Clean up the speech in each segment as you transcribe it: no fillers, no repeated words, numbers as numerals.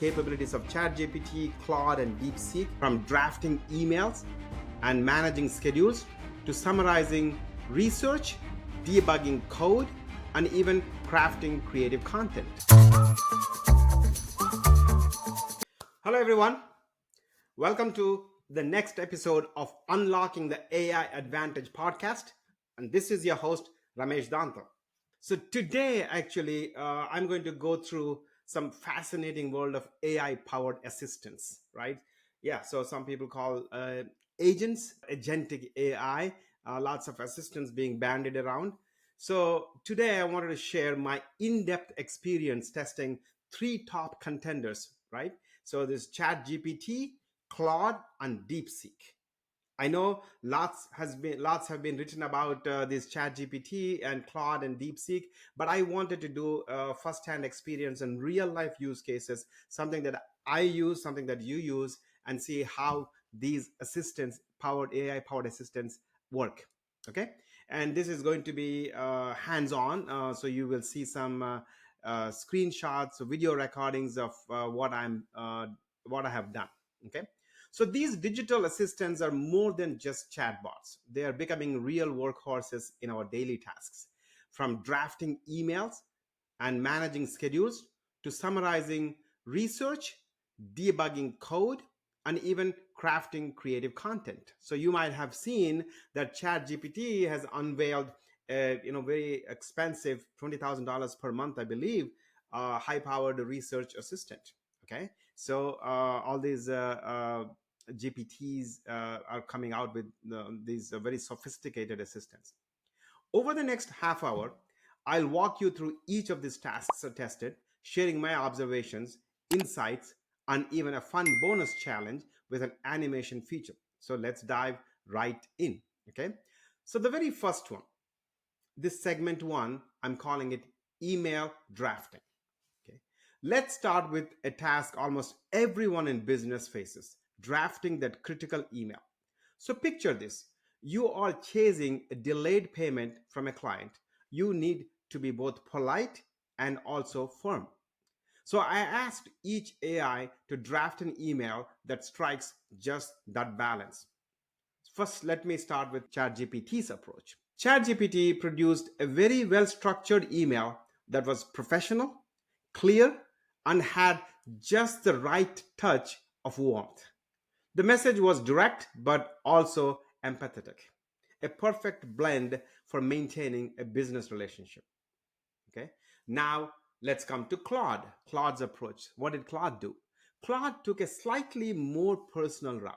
capabilities of ChatGPT, Claude, and DeepSeek, from drafting emails and managing schedules to summarizing research, debugging code, and even crafting creative content. Hello, everyone. Welcome to the next episode of Unlocking the AI Advantage podcast. And this is your host, Ramesh Danta. So today, actually, I'm going to go through some fascinating world of AI-powered assistants, right? Yeah, so some people call agents, agentic AI, lots of assistants being bandied around. So today I wanted to share my in-depth experience testing three top contenders, right? So there's ChatGPT, Claude, and DeepSeek. I know lots have been written about this ChatGPT and Claude and DeepSeek, but I wanted to do first-hand experience and real-life use cases, something that I use, something that you use, and see how these assistants, AI-powered assistants, work. Okay, and this is going to be hands-on, so you will see some screenshots, video recordings of what I have done. Okay. So these digital assistants are more than just chatbots. They are becoming real workhorses in our daily tasks, from drafting emails and managing schedules to summarizing research, debugging code, and even crafting creative content. So you might have seen that ChatGPT has unveiled a very expensive $20,000 per month, I believe, high-powered research assistant. Okay, so all these GPTs are coming out with these very sophisticated assistants. Over the next half hour, I'll walk you through each of these tasks are tested, sharing my observations, insights, and even a fun bonus challenge with an animation feature. So let's dive right in. Okay. So the very first one, this segment one, I'm calling it email drafting. Okay. Let's start with a task almost everyone in business faces: drafting that critical email. So picture this: you are chasing a delayed payment from a client. You need to be both polite and also firm. So I asked each AI to draft an email that strikes just that balance. First, let me start with ChatGPT's approach. ChatGPT produced a very well structured email that was professional, clear, and had just the right touch of warmth. The message was direct but also empathetic, a perfect blend for maintaining a business relationship. Okay. Now let's come to Claude. Claude's approach. What did Claude do? Claude took a slightly more personal route.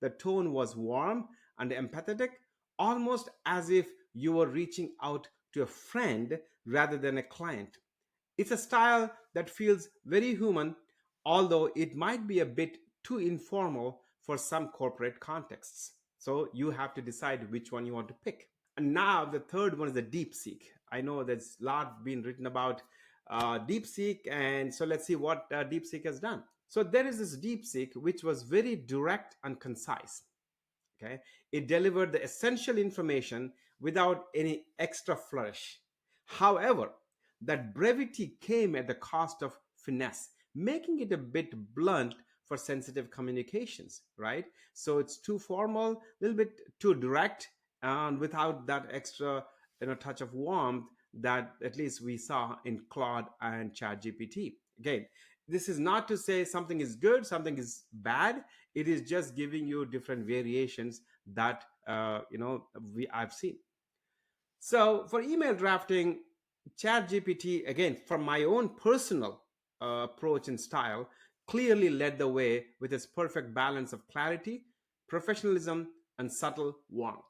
The tone was warm and empathetic, almost as if you were reaching out to a friend rather than a client. It's a style that feels very human, although it might be a bit too informal for some corporate contexts. So you have to decide which one you want to pick. And now the third one is the DeepSeek. I know there's a lot been written about DeepSeek, and so let's see what DeepSeek has done. So there is this DeepSeek, which was very direct and concise. Okay, it delivered the essential information without any extra flourish. However, that brevity came at the cost of finesse, making it a bit blunt for sensitive communications, right? So it's too formal, a little bit too direct, and without that extra touch of warmth that at least we saw in Claude and ChatGPT. Again, this is not to say something is good, something is bad. It is just giving you different variations that I've seen. So for email drafting, ChatGPT, again, from my own personal approach and style, clearly led the way with its perfect balance of clarity, professionalism, and subtle warmth.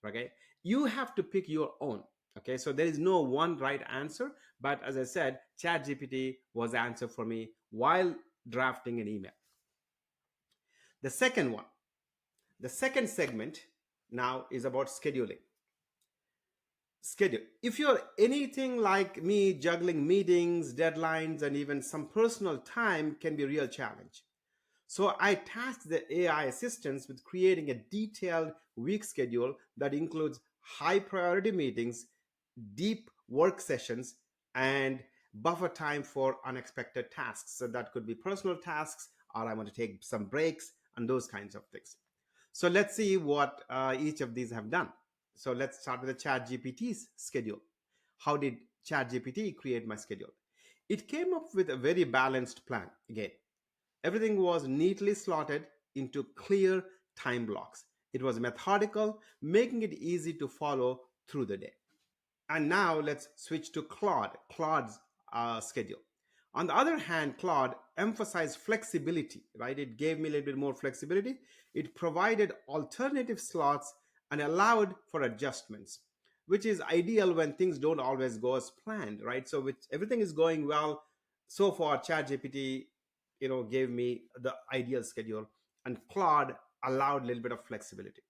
Okay, you have to pick your own. Okay, so there is no one right answer, but as I said, ChatGPT was the answer for me while drafting an email. The second one, the second segment now is about scheduling. Schedule. If you're anything like me, juggling meetings, deadlines, and even some personal time can be a real challenge. So I tasked the AI assistants with creating a detailed week schedule that includes high priority meetings, deep work sessions, and buffer time for unexpected tasks. So that could be personal tasks, or I want to take some breaks and those kinds of things. So let's see what each of these have done. So let's start with the ChatGPT's schedule. How did ChatGPT create my schedule? It came up with a very balanced plan. Again, everything was neatly slotted into clear time blocks. It was methodical, making it easy to follow through the day. And now let's switch to Claude's schedule. On the other hand, Claude emphasized flexibility, right? It gave me a little bit more flexibility. It provided alternative slots and allowed for adjustments, which is ideal when things don't always go as planned, right? So with everything is going well so far, ChatGPT, gave me the ideal schedule, and Claude allowed a little bit of flexibility.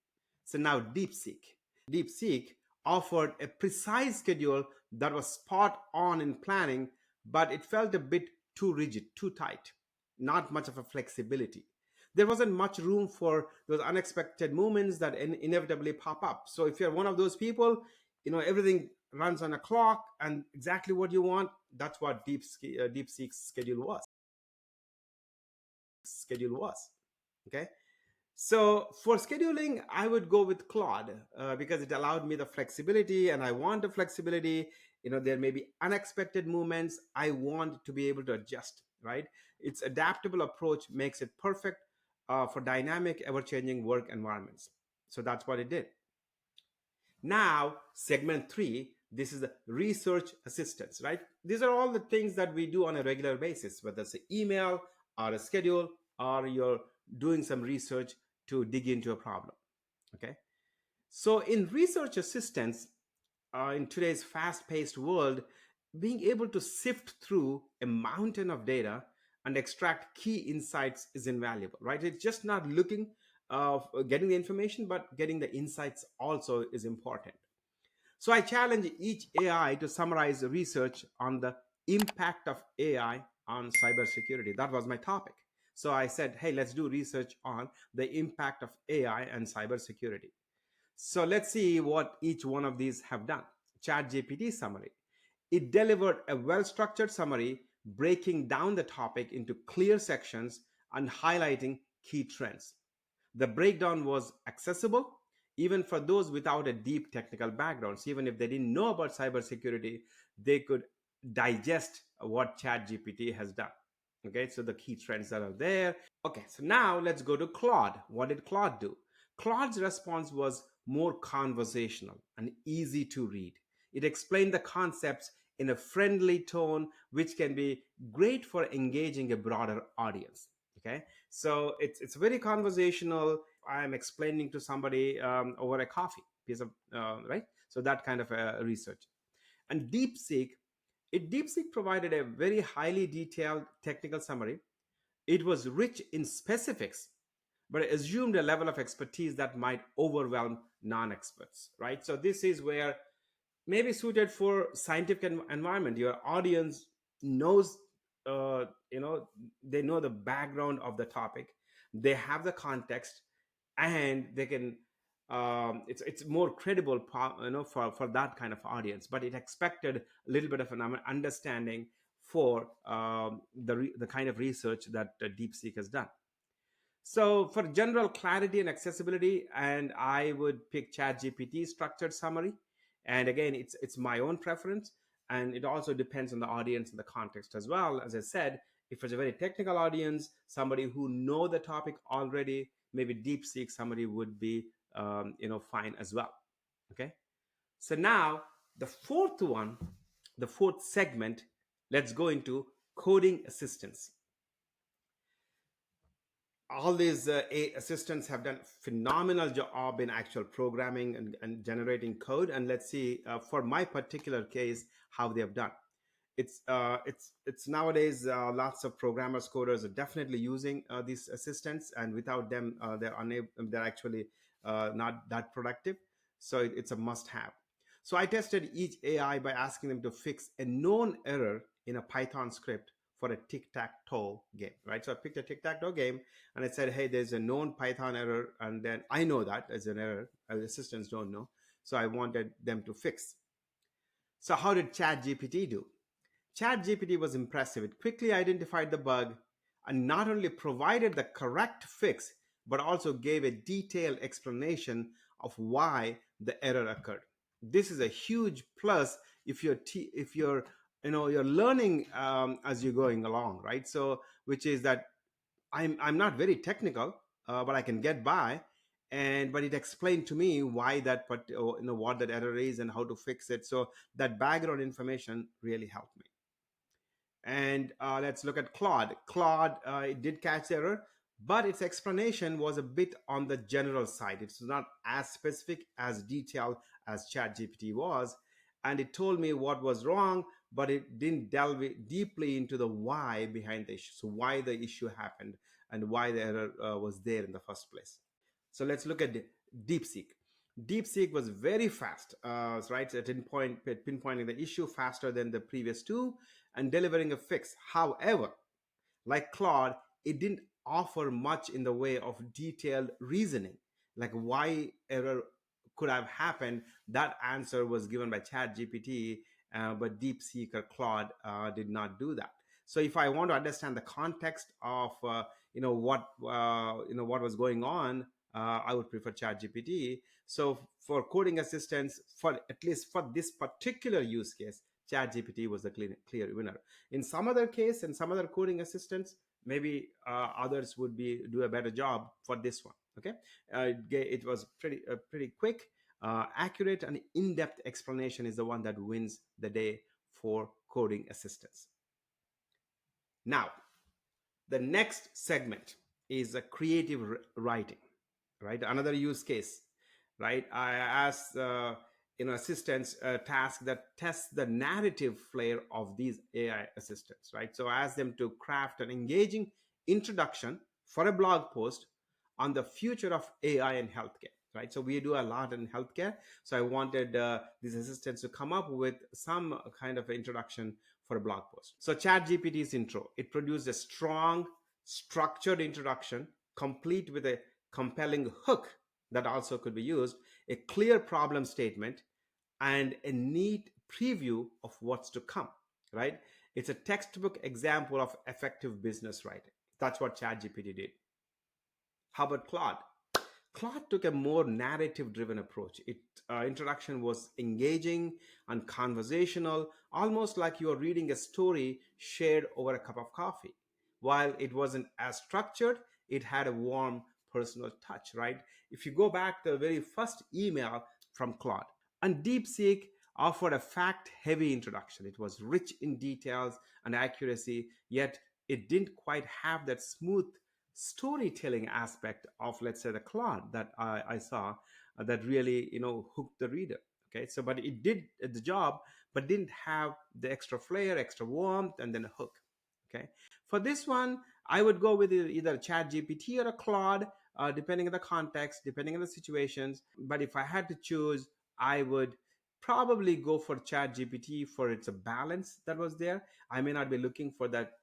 So now DeepSeek offered a precise schedule that was spot on in planning, but it felt a bit too rigid, too tight, not much of a flexibility. There wasn't much room for those unexpected moments that inevitably pop up. So if you're one of those people, everything runs on a clock and exactly what you want, that's what DeepSeek's schedule was. Okay. So for scheduling, I would go with Claude because it allowed me the flexibility, and I want the flexibility. There may be unexpected movements. I want to be able to adjust, right? Its adaptable approach makes it perfect for dynamic, ever-changing work environments. So that's what it did. Now, segment three, this is the research assistance, right? These are all the things that we do on a regular basis, whether it's an email or a schedule, or you're doing some research to dig into a problem. Okay. So, in research assistance, in today's fast paced world, being able to sift through a mountain of data and extract key insights is invaluable, right? It's just not looking getting the information, but getting the insights also is important. So I challenge each AI to summarize the research on the impact of AI on cybersecurity. That was my topic. So I said, hey, let's do research on the impact of AI and cybersecurity. So let's see what each one of these have done. ChatGPT summary. It delivered a well-structured summary, breaking down the topic into clear sections and highlighting key trends. The breakdown was accessible even for those without a deep technical background. So even if they didn't know about cybersecurity, they could digest what ChatGPT has done. Okay, so the key trends that are there. Okay, so now let's go to Claude. What did Claude do? Claude's response was more conversational and easy to read. It explained the concepts in a friendly tone, which can be great for engaging a broader audience. Okay, so it's very conversational. I'm explaining to somebody over a coffee piece of right. So that kind of a research. And DeepSeek provided a very highly detailed technical summary. It was rich in specifics, but it assumed a level of expertise that might overwhelm non-experts, right? So this is where maybe suited for scientific environment. Your audience knows, they know the background of the topic, they have the context, and they can. It's more credible, for that kind of audience. But it expected a little bit of an understanding for the kind of research that DeepSeek has done. So for general clarity and accessibility, and I would pick ChatGPT structured summary. And again, it's my own preference, and it also depends on the audience and the context as well. As I said, if it's a very technical audience, somebody who know the topic already, maybe DeepSeek summary would be fine as well. Okay. So now the fourth one, the fourth segment, let's go into coding assistance. All these assistants have done phenomenal job in actual programming and generating code. And let's see, for my particular case, how they have done. It's nowadays, lots of programmers, coders are definitely using these assistants, and without them, they're actually not that productive. So it's a must have. So I tested each AI by asking them to fix a known error in a Python script for a tic-tac-toe game, right? So I picked a tic-tac-toe game, and I said, hey, there's a known Python error, and then I know that as an error, assistants don't know. So I wanted them to fix. So how did ChatGPT do? ChatGPT was impressive. It quickly identified the bug and not only provided the correct fix, but also gave a detailed explanation of why the error occurred. This is a huge plus if you're you're learning as you're going along, right? So which is that I'm not very technical, but I can get by. And but it explained to me why that, but what that error is and how to fix it. So that background information really helped me. And let's look at Claude. Claude, it did catch the error, but its explanation was a bit on the general side. It's not as specific, as detailed as ChatGPT was. And it told me what was wrong, but it didn't delve deeply into the why behind the issue. So, why the issue happened and why the error was there in the first place. So, let's look at DeepSeek. DeepSeek was very fast, right? At pinpointing the issue faster than the previous two and delivering a fix. However, like Claude, it didn't offer much in the way of detailed reasoning, like why error could have happened. That answer was given by ChatGPT, but DeepSeek or Claude did not do that. So if I want to understand the context of what was going on, I would prefer ChatGPT. So for coding assistance, for at least for this particular use case, ChatGPT was the clear winner. In some other case and some other coding assistants, maybe others would be do a better job for this one. Okay, it was pretty quick, accurate, and in-depth explanation is the one that wins the day for coding assistance. Now, the next segment is a creative writing, right? Another use case, right? I asked assistants a task that tests the narrative flair of these AI assistants, right? So I asked them to craft an engaging introduction for a blog post on the future of AI in healthcare, right? So we do a lot in healthcare. So I wanted these assistants to come up with some kind of introduction for a blog post. So ChatGPT's intro, it produced a strong, structured introduction, complete with a compelling hook that also could be used, a clear problem statement, and a neat preview of what's to come, right? It's a textbook example of effective business writing. That's what ChatGPT did. How about Claude? Claude took a more narrative driven approach. Its introduction was engaging and conversational, almost like you are reading a story shared over a cup of coffee. While it wasn't as structured, it had a warm personal touch, right? If you go back to the very first email from Claude, and DeepSeek offered a fact heavy introduction. It was rich in details and accuracy, yet it didn't quite have that smooth storytelling aspect of, let's say, the Claude that I saw that really hooked the reader. Okay, so but it did the job, but didn't have the extra flair, extra warmth, and then a hook. Okay, for this one, I would go with either ChatGPT or a Claude, depending on the context, depending on the situations. But if I had to choose, I would probably go for ChatGPT for its balance that was there. I may not be looking for that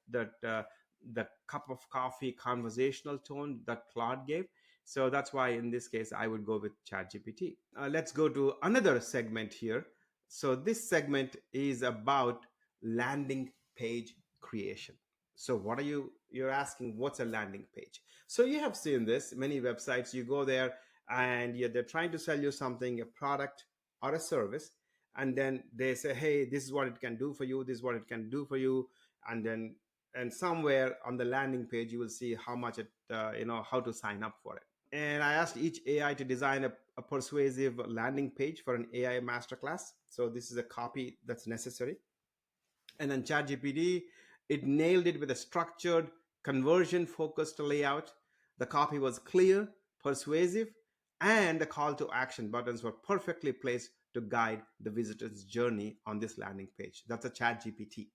cup of coffee conversational tone that Claude gave. So that's why in this case, I would go with ChatGPT. Let's go to another segment here. So this segment is about landing page creation. So what are you're asking, what's a landing page? So you have seen this, many websites, you go there and they're trying to sell you something, a product or a service. And then they say, hey, this is what it can do for you. This is what it can do for you. And somewhere on the landing page, you will see how much how to sign up for it. And I asked each AI to design a persuasive landing page for an AI masterclass. So this is a copy that's necessary. And then ChatGPT, it nailed it with a structured, conversion focused layout. The copy was clear, persuasive, and the call to action buttons were perfectly placed to guide the visitor's journey on this landing page. That's a ChatGPT.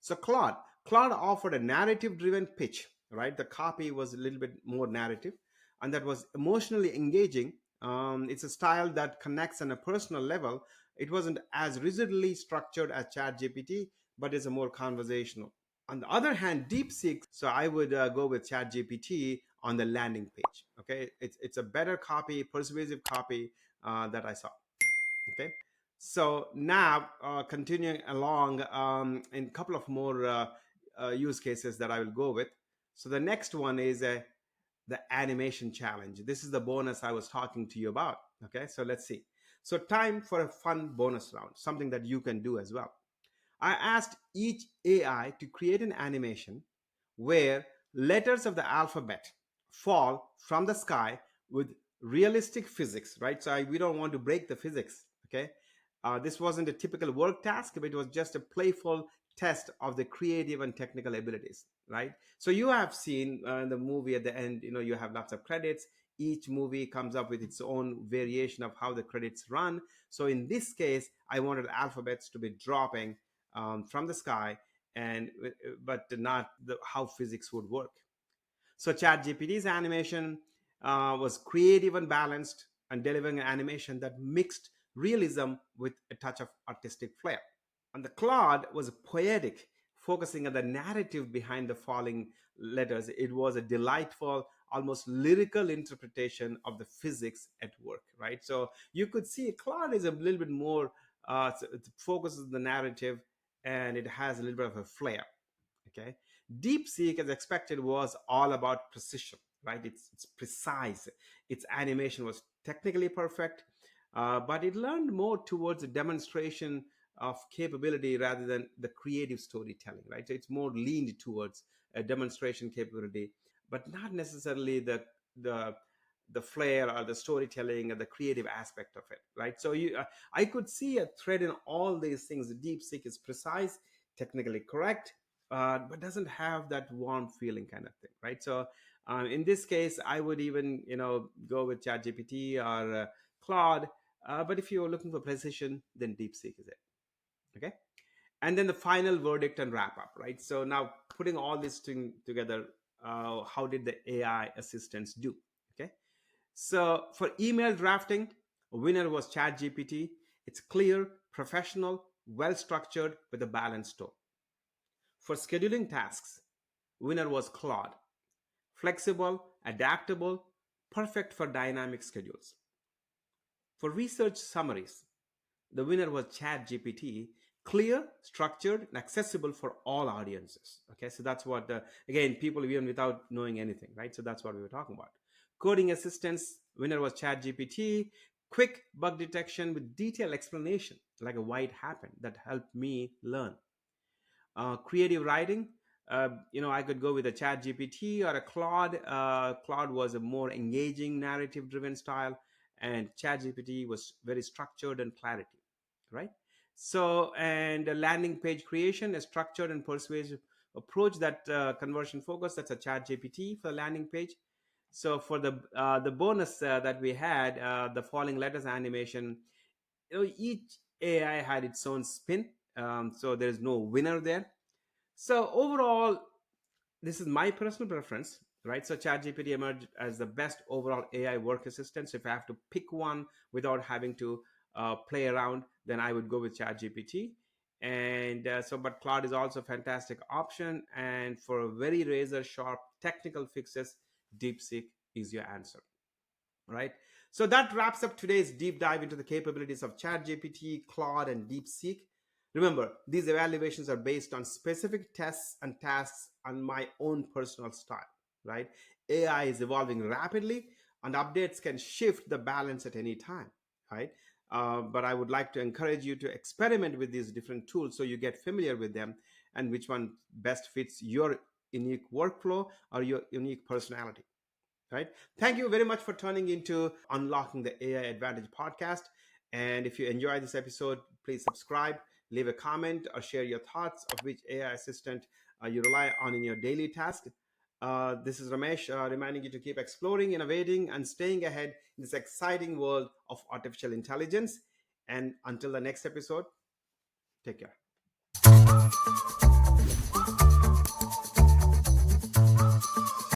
So Claude offered a narrative driven pitch, right? The copy was a little bit more narrative and that was emotionally engaging. It's a style that connects on a personal level. It wasn't as rigidly structured as ChatGPT, but is a more conversational. On the other hand, DeepSeek, so I would go with ChatGPT on the landing page. Okay, it's a better copy, persuasive copy that I saw. Okay, So now, continuing along in a couple of more use cases that I will go with. So the next one is the animation challenge. This is the bonus I was talking to you about. Okay, so let's see. So time for a fun bonus round, something that you can do as well. I asked each AI to create an animation where letters of the alphabet fall from the sky with realistic physics, right? So we don't want to break the physics, okay? This wasn't a typical work task, but it was just a playful test of the creative and technical abilities, right? So you have seen in the movie at the end, you have lots of credits. Each movie comes up with its own variation of how the credits run. So in this case, I wanted alphabets to be dropping from the sky, and but not how physics would work. So ChatGPT's animation was creative and balanced, and delivering an animation that mixed realism with a touch of artistic flair. And the Claude was poetic, focusing on the narrative behind the falling letters. It was a delightful, almost lyrical interpretation of the physics at work, right? So you could see Claude is a little bit more, it focuses on the narrative, and it has a little bit of a flair. Okay. DeepSeek, as expected, was all about precision, right? It's precise. Its animation was technically perfect, but it learned more towards a demonstration of capability rather than the creative storytelling, right? So it's more leaned towards a demonstration capability, but not necessarily the the flair or the storytelling or the creative aspect of it, right? So I could see a thread in all these things. The DeepSeek is precise, technically correct, but doesn't have that warm feeling kind of thing, right? So in this case, I would even go with ChatGPT or Claude. But if you're looking for precision, then DeepSeek is it. Okay. And then the final verdict and wrap up, right? So now putting all this thing together, how did the AI assistants do? Okay. So for email drafting, winner was ChatGPT. It's clear, professional, well structured with a balanced tone. For scheduling tasks, winner was Claude. Flexible, adaptable, perfect for dynamic schedules. For research summaries, the winner was ChatGPT, clear, structured, and accessible for all audiences. Okay, so that's what again, people even without knowing anything, right? So that's what we were talking about. Coding assistance, winner was ChatGPT, quick bug detection with detailed explanation, like a why it happened, that helped me learn. Creative writing, I could go with a Chat GPT or a Claude. Claude was a more engaging narrative driven style, and Chat GPT was very structured and clarity, right? So, and a landing page creation, a structured and persuasive approach, that conversion focus, that's a Chat GPT for the landing page. So for the bonus that we had, the falling letters animation, each AI had its own spin. So there's no winner there. So overall, this is my personal preference, right? So ChatGPT emerged as the best overall AI work assistant. So if I have to pick one without having to play around, then I would go with ChatGPT. And but Claude is also a fantastic option. And for very razor sharp technical fixes, DeepSeek is your answer, right? So that wraps up today's deep dive into the capabilities of ChatGPT, Claude, and DeepSeek. Remember, these evaluations are based on specific tests and tasks and my own personal style, right? AI is evolving rapidly, and updates can shift the balance at any time, right? But I would like to encourage you to experiment with these different tools so you get familiar with them and which one best fits your unique workflow or your unique personality, right? Thank you very much for tuning into Unlocking the AI Advantage podcast. And if you enjoy this episode, please subscribe, leave a comment, or share your thoughts of which AI assistant you rely on in your daily task. This is Ramesh reminding you to keep exploring, innovating, and staying ahead in this exciting world of artificial intelligence. And until the next episode, take care.